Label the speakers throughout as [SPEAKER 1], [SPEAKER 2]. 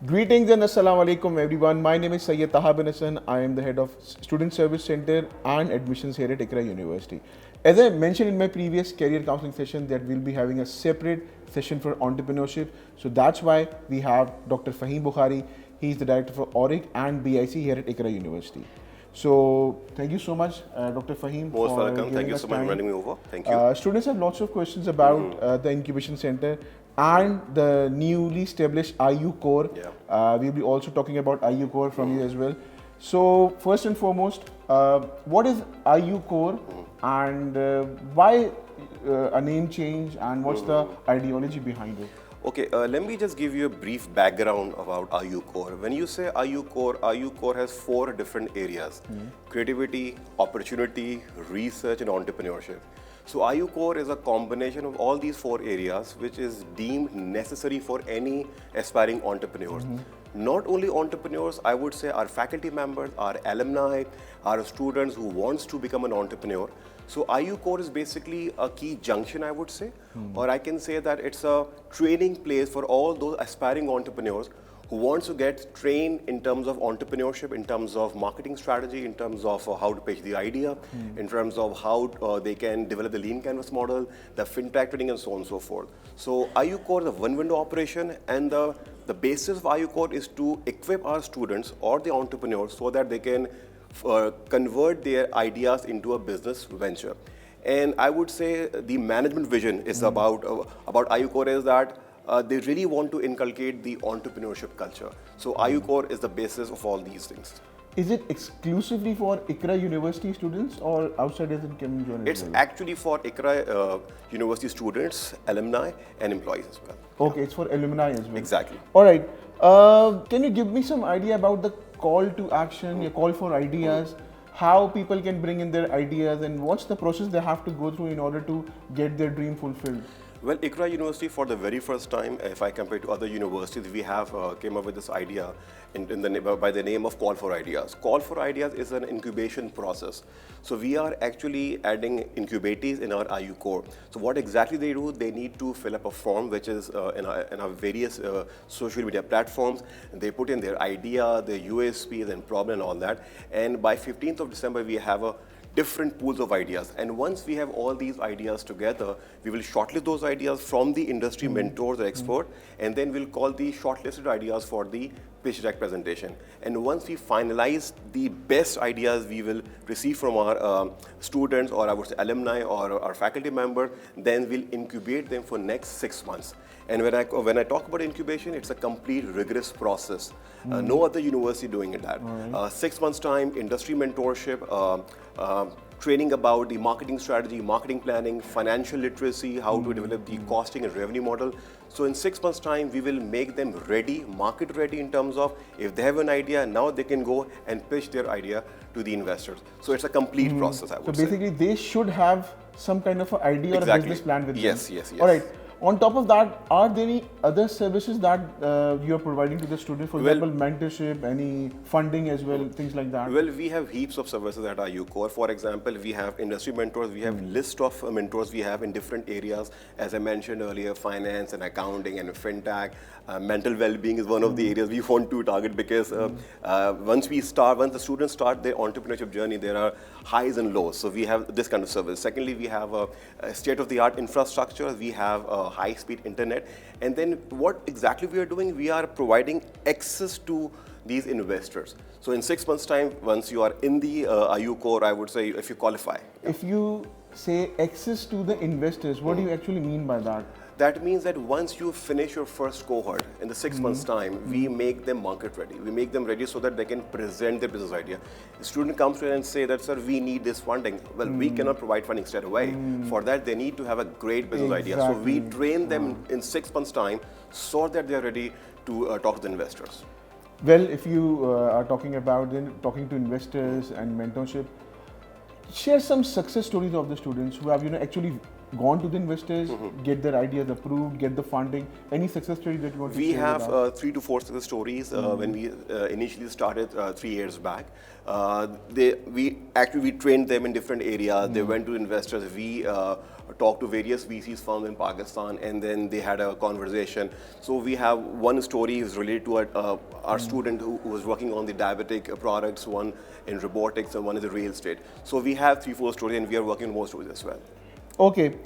[SPEAKER 1] Greetings and Assalamu alaikum everyone. My name is Taha Bin Hassan. I am the head of Student Service Center and Admissions here at Iqra University. As I mentioned in my previous career counseling session that we'll be having a separate session for entrepreneurship. So that's why we have Dr. Faheem Bukhari. He's the director for ORIC and BIC here at Iqra University. So thank you so much, Dr. Faheem.
[SPEAKER 2] Most welcome. Thank you so much for running me over. Thank you.
[SPEAKER 1] Students have lots of questions about the incubation center and the newly established IU core.
[SPEAKER 2] Yeah.
[SPEAKER 1] We'll be also talking about IU core from you as well. So first and foremost, what is IU core and why a name change and what's the ideology behind it?
[SPEAKER 2] Okay, let me just give you a brief background about IU core. When you say IU core has 4 different areas: creativity, opportunity, research, and entrepreneurship. So IU core is a combination of all these 4 areas which is deemed necessary for any aspiring entrepreneurs. Not only entrepreneurs, I would say our faculty members, our alumni, our students who wants to become an entrepreneur. So IU core is basically a key junction, I would say, or I can say that it's a training place for all those aspiring entrepreneurs who wants to get trained in terms of entrepreneurship, in terms of marketing strategy, in terms of how to pitch the idea, in terms of how they can develop the lean canvas model, the fintech training, and so on and so forth. So IU core is a one-window operation, and the basis of IU core is to equip our students or the entrepreneurs so that they can convert their ideas into a business venture. And I would say the management vision is about IU core is that they really want to inculcate the entrepreneurship culture. So IU core is the basis of all these things.
[SPEAKER 1] Is it exclusively for Iqra University students or outsiders can join?
[SPEAKER 2] It's actually for Iqra University students, alumni, and employees as well.
[SPEAKER 1] Okay, it's for alumni as well.
[SPEAKER 2] Exactly.
[SPEAKER 1] All right. Can you give me some idea about the call to action, your call for ideas, how people can bring in their ideas, and what's the process they have to go through in order to get their dream fulfilled?
[SPEAKER 2] Well, Iqra University, for the very first time, if I compare to other universities, we have came up with this idea by the name of Call for Ideas. Call for Ideas is an incubation process. So we are actually adding incubatees in our IU core. So what exactly they do, they need to fill up a form which is in our various social media platforms. They put in their idea, their USPs and problem and all that. And by 15th of December, we have a different pools of ideas, and once we have all these ideas together, we will shortlist those ideas from the industry mentors or expert, and then we'll call the shortlisted ideas for the pitch deck presentation. And once we finalize the best ideas we will receive from our students, or I would say alumni or our faculty member, then we'll incubate them for next 6 months. And when I talk about incubation, it's a complete rigorous process. No other university doing it that. 6 months time, industry mentorship, training about the marketing strategy, marketing planning, financial literacy, how to develop the costing and revenue model. So in 6 months time, we will make them ready, market ready in terms of if they have an idea, now they can go and pitch their idea to the investors. So it's a complete process, I would say.
[SPEAKER 1] So basically they should have some kind of an idea or a business plan with them.
[SPEAKER 2] Yes.
[SPEAKER 1] All right. On top of that, are there any other services that you are providing to the students? For example, mentorship, any funding as well, things like that?
[SPEAKER 2] Well, we have heaps of services at IU core. For example, we have industry mentors, we have list of mentors we have in different areas. As I mentioned earlier, finance and accounting and fintech, mental well-being is one of the areas we want to target, because once the students start their entrepreneurship journey, there are highs and lows. So we have this kind of service. Secondly, we have a state-of-the-art infrastructure. We have high-speed internet. And then what exactly we are doing, we are providing access to these investors. So in 6 months' time, once you are in the IU core, I would say if you qualify.
[SPEAKER 1] If you say access to the investors, what do you actually mean by that?
[SPEAKER 2] That means that once you finish your first cohort in the 6 months' time, we make them market ready. We make them ready so that they can present their business idea. The student comes to us and say that, sir, we need this funding. Well, we cannot provide funding straight away. For that, they need to have a great business idea. So we train them in 6 months' time so that they are ready to talk to the investors.
[SPEAKER 1] Well, if you are talking about talking to investors and mentorship, share some success stories of the students who have actually gone to the investors, get their ideas approved, get the funding? Any success story that you want to
[SPEAKER 2] We
[SPEAKER 1] share
[SPEAKER 2] have
[SPEAKER 1] with us?
[SPEAKER 2] 3 to 4 success stories when we initially started 3 years back. We trained them in different areas. They went to investors. We talked to various VCs firms in Pakistan, and then they had a conversation. So we have one story is related to our student who was working on the diabetic products, one in robotics, and one is in real estate. So we have 3, 4 stories, and we are working on more stories as well.
[SPEAKER 1] Okay.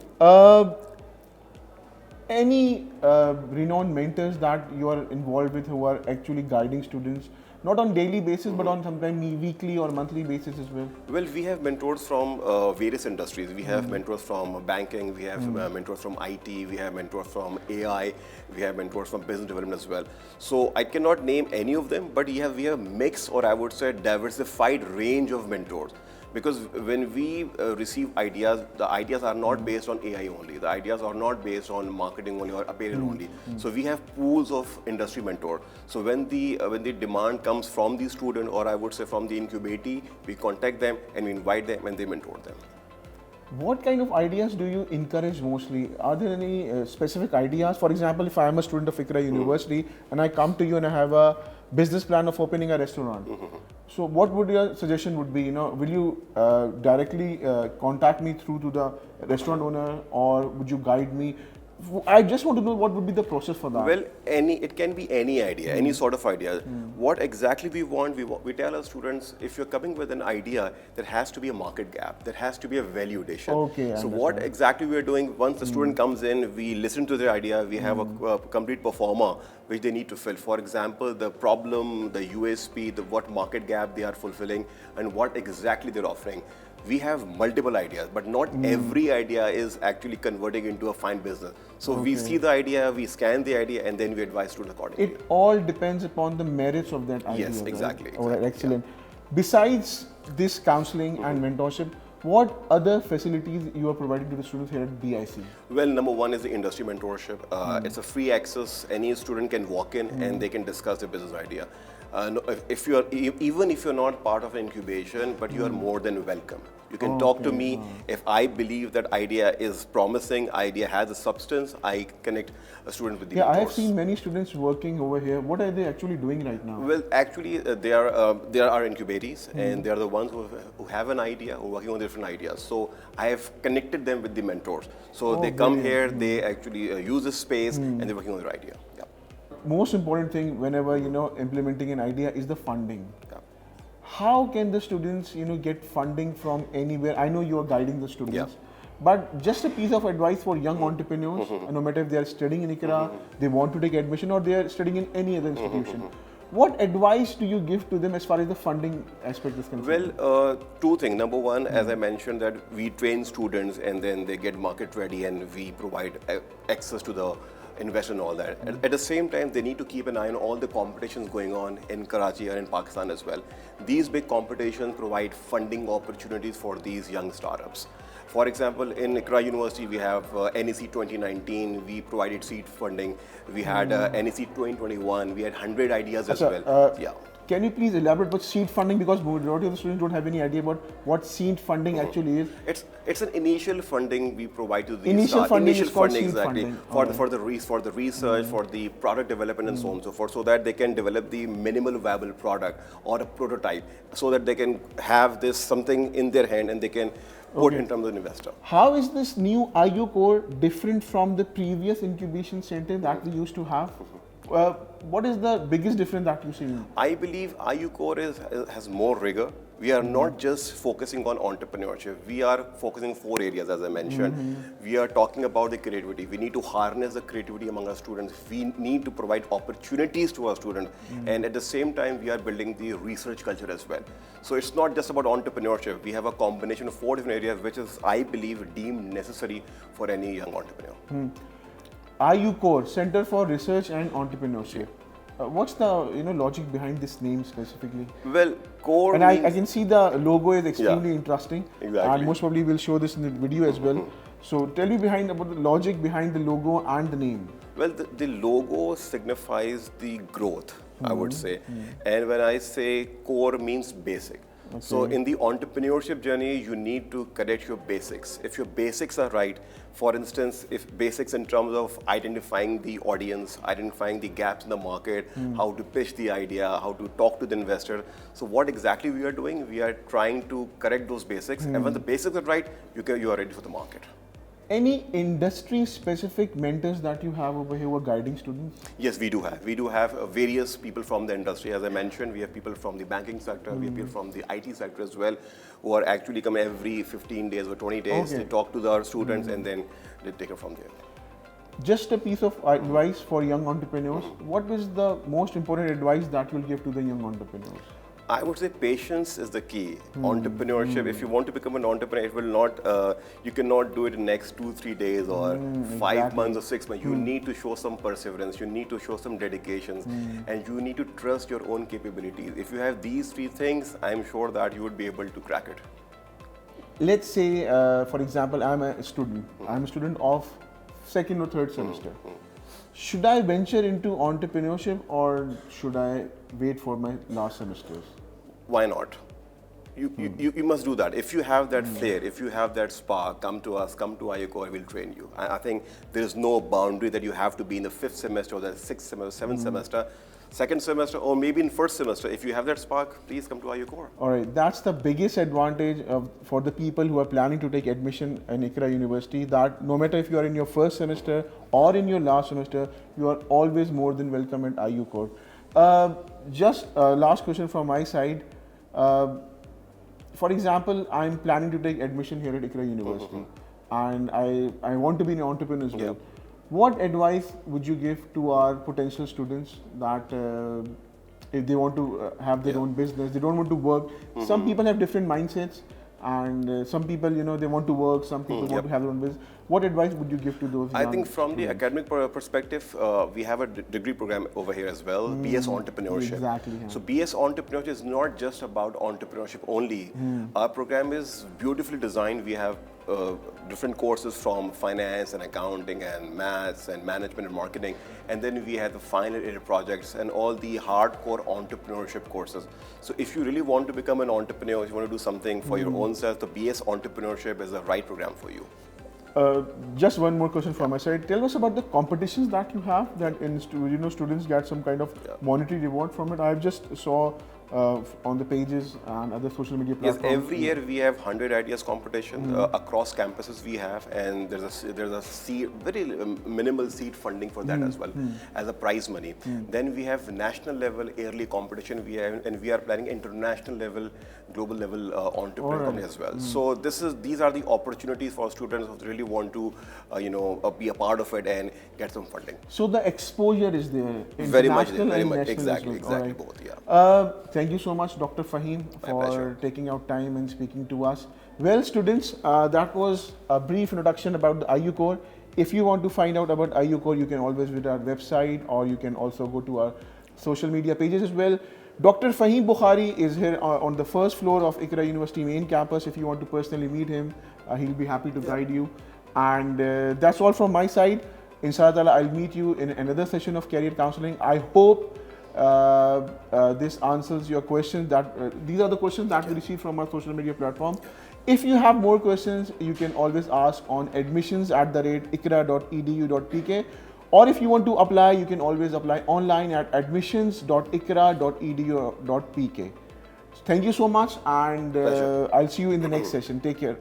[SPEAKER 1] Any renowned mentors that you are involved with who are actually guiding students, not on daily basis, but on sometimes weekly or monthly basis as well?
[SPEAKER 2] Well, we have mentors from various industries. We have mentors from banking, we have mentors from IT, we have mentors from AI, we have mentors from business development as well. So I cannot name any of them, but we have a mix, or I would say diversified range of mentors. Because when we receive ideas, the ideas are not based on AI only. The ideas are not based on marketing only or apparel only. So we have pools of industry mentor. So when the demand comes from the student, or I would say from the incubator, we contact them and we invite them and they mentor them.
[SPEAKER 1] What kind of ideas do you encourage mostly? Are there any specific ideas? For example, if I am a student of Iqra University and I come to you and I have a business plan of opening a restaurant, so what would your suggestion would be? Will you directly contact me through to the restaurant owner, or would you guide me? I just want to know what would be the process for that.
[SPEAKER 2] Well, it can be any idea, any sort of idea. What exactly we want, we tell our students, if you're coming with an idea, there has to be a market gap, there has to be a value addition.
[SPEAKER 1] Okay,
[SPEAKER 2] so what exactly we are doing, once the student comes in, we listen to their idea, we have a complete performer which they need to fill. For example, the problem, the USP, what market gap they are fulfilling, and what exactly they're offering. We have multiple ideas, but not every idea is actually converting into a fine business. So we see the idea, we scan the idea, and then we advise students accordingly.
[SPEAKER 1] It all depends upon the merits of that idea.
[SPEAKER 2] Yes,
[SPEAKER 1] right?
[SPEAKER 2] exactly.
[SPEAKER 1] All right, excellent. Besides this counseling and mentorship, what other facilities you are providing to the students here at BIC?
[SPEAKER 2] Well, number one is the industry mentorship. It's a free access. Any student can walk in and they can discuss their business idea. Even if you're not part of an incubation, but you are more than welcome. You can talk to me. If I believe that idea is promising, idea has a substance, I connect a student with the mentors.
[SPEAKER 1] I have seen many students working over here. What are they actually doing right now?
[SPEAKER 2] Well, actually, they are our incubators, and they are the ones who have an idea, who are working on different ideas. So I have connected them with the mentors. So they come here, they actually use the space, and they're working on their idea. Yeah.
[SPEAKER 1] Most important thing whenever implementing an idea is the funding.
[SPEAKER 2] Yeah.
[SPEAKER 1] How can the students get funding from anywhere? I know you are guiding the students, but just a piece of advice for young entrepreneurs, no matter if they are studying in Iqra, they want to take admission, or they are studying in any other institution. What advice do you give to them as far as the funding aspect is concerned?
[SPEAKER 2] Well, two things. Number one, as I mentioned, that we train students and then they get market ready and we provide access to the investor and all that. At the same time, they need to keep an eye on all the competitions going on in Karachi and in Pakistan as well. These big competitions provide funding opportunities for these young startups. For example, in Iqra University, we have NEC 2019, we provided seed funding. We had NEC 2021, we had 100 ideas as well.
[SPEAKER 1] Can you please elaborate about seed funding, because majority of the students don't have any idea about what seed funding actually is?
[SPEAKER 2] It's an initial funding we provide to the
[SPEAKER 1] initial funding
[SPEAKER 2] exactly
[SPEAKER 1] funding.
[SPEAKER 2] For the research, for the product development and so on and so forth, so that they can develop the minimal viable product or a prototype, so that they can have this something in their hand and they can put in terms of an investor.
[SPEAKER 1] How is this new 𝐂𝐸 different from the previous incubation center that we used to have? What is the biggest difference that you see?
[SPEAKER 2] I believe 𝐂𝐸 has more rigor. We are not just focusing on entrepreneurship. We are focusing 4 areas, as I mentioned. We are talking about the creativity. We need to harness the creativity among our students. We need to provide opportunities to our students. And at the same time, we are building the research culture as well. So it's not just about entrepreneurship. We have a combination of 4 different areas, which is, I believe, deemed necessary for any young entrepreneur.
[SPEAKER 1] 𝐂𝐸, Center for Research and Entrepreneurship. What's the logic behind this name specifically?
[SPEAKER 2] Well, core.
[SPEAKER 1] And I can see the logo is extremely interesting.
[SPEAKER 2] Exactly.
[SPEAKER 1] And most probably we'll show this in the video as well. So tell me about the logic behind the logo and the name.
[SPEAKER 2] Well, the logo signifies the growth, I would say. And when I say core, means basic. So in the entrepreneurship journey, you need to correct your basics. If your basics are right, for instance, if basics in terms of identifying the audience, identifying the gaps in the market, how to pitch the idea, how to talk to the investor. So what exactly we are doing? We are trying to correct those basics. And when the basics are right, you are ready for the market.
[SPEAKER 1] Any industry-specific mentors that you have over here who are guiding students?
[SPEAKER 2] Yes, we do have. We do have various people from the industry. As I mentioned, we have people from the banking sector, we have people from the IT sector as well, who are actually come every 15 days or 20 days. They talk to our students and then they take it from there.
[SPEAKER 1] Just a piece of advice for young entrepreneurs. What is the most important advice that you'll give to the young entrepreneurs?
[SPEAKER 2] I would say patience is the key. Entrepreneurship, if you want to become an entrepreneur, it will not, you cannot do it in next 2-3 days or 5 months or 6 months. You need to show some perseverance, you need to show some dedication, and you need to trust your own capabilities. If you have these 3 things, I'm sure that you would be able to crack it.
[SPEAKER 1] Let's say, for example, I'm a student. I'm a student of 2nd or 3rd semester. Should I venture into entrepreneurship or should I wait for my last semesters?
[SPEAKER 2] Why not? You must do that. If you have that flair, if you have that spark, come to us, come to 𝐂𝐸𝐸, we'll train you. I think there is no boundary that you have to be in the 5th semester or the 6th semester, 7th semester, 2nd semester, or maybe in 1st semester. If you have that spark, please come to 𝐂𝐸𝐸.
[SPEAKER 1] All right, that's the biggest advantage for the people who are planning to take admission in Iqra University, that no matter if you are in your 1st semester or in your last semester, you are always more than welcome at 𝐂𝐸𝐸. Just last question from my side. For example, I'm planning to take admission here at Iqra University and I want to be an entrepreneur as well. What advice would you give to our potential students that if they want to have their own business, they don't want to work? Some people have different mindsets and some people, they want to work, some people want to have their own business. What advice would you give to those?
[SPEAKER 2] I think from the academic perspective, we have a degree program over here as well, BS Entrepreneurship.
[SPEAKER 1] Exactly.
[SPEAKER 2] So BS Entrepreneurship is not just about entrepreneurship only. Our program is beautifully designed. We have different courses from finance and accounting and maths and management and marketing. And then we have the final year projects and all the hardcore entrepreneurship courses. So if you really want to become an entrepreneur, if you want to do something for your own self, the BS Entrepreneurship is the right program for you.
[SPEAKER 1] Just one more question from my side. Tell us about the competitions that you have, that students get some kind of monetary reward from it. I've just saw on the pages and other social media platforms.
[SPEAKER 2] Yes, every year we have 100 ideas competition across campuses we have, and there's a seed, very minimal seed funding for that as well as a prize money. Then we have national level yearly competition and we are planning international level, global level entrepreneur as well. So these are the opportunities for students who really want to be a part of it and get some funding.
[SPEAKER 1] So the exposure is there,
[SPEAKER 2] very much,
[SPEAKER 1] exactly
[SPEAKER 2] both. Yeah.
[SPEAKER 1] Thank you so much, Dr. Faheem, for taking out time and speaking to us. Well, students, that was a brief introduction about the 𝐂𝐸𝐸. If you want to find out about 𝐂𝐸𝐸, you can always visit our website, or you can also go to our social media pages as well. Dr. Faheem Bukhari is here on the 1st floor of Iqra University main campus. If you want to personally meet him, he'll be happy to guide you. And that's all from my side. Inshallah, I'll meet you in another session of career counseling. I hope this answers your questions. These are the questions that we received from our social media platform. If you have more questions, you can always ask on admissions@iqra.edu.pk, or if you want to apply, you can always apply online at admissions.iqra.edu.pk. Thank you so much, and I'll see you in the next session. Take care.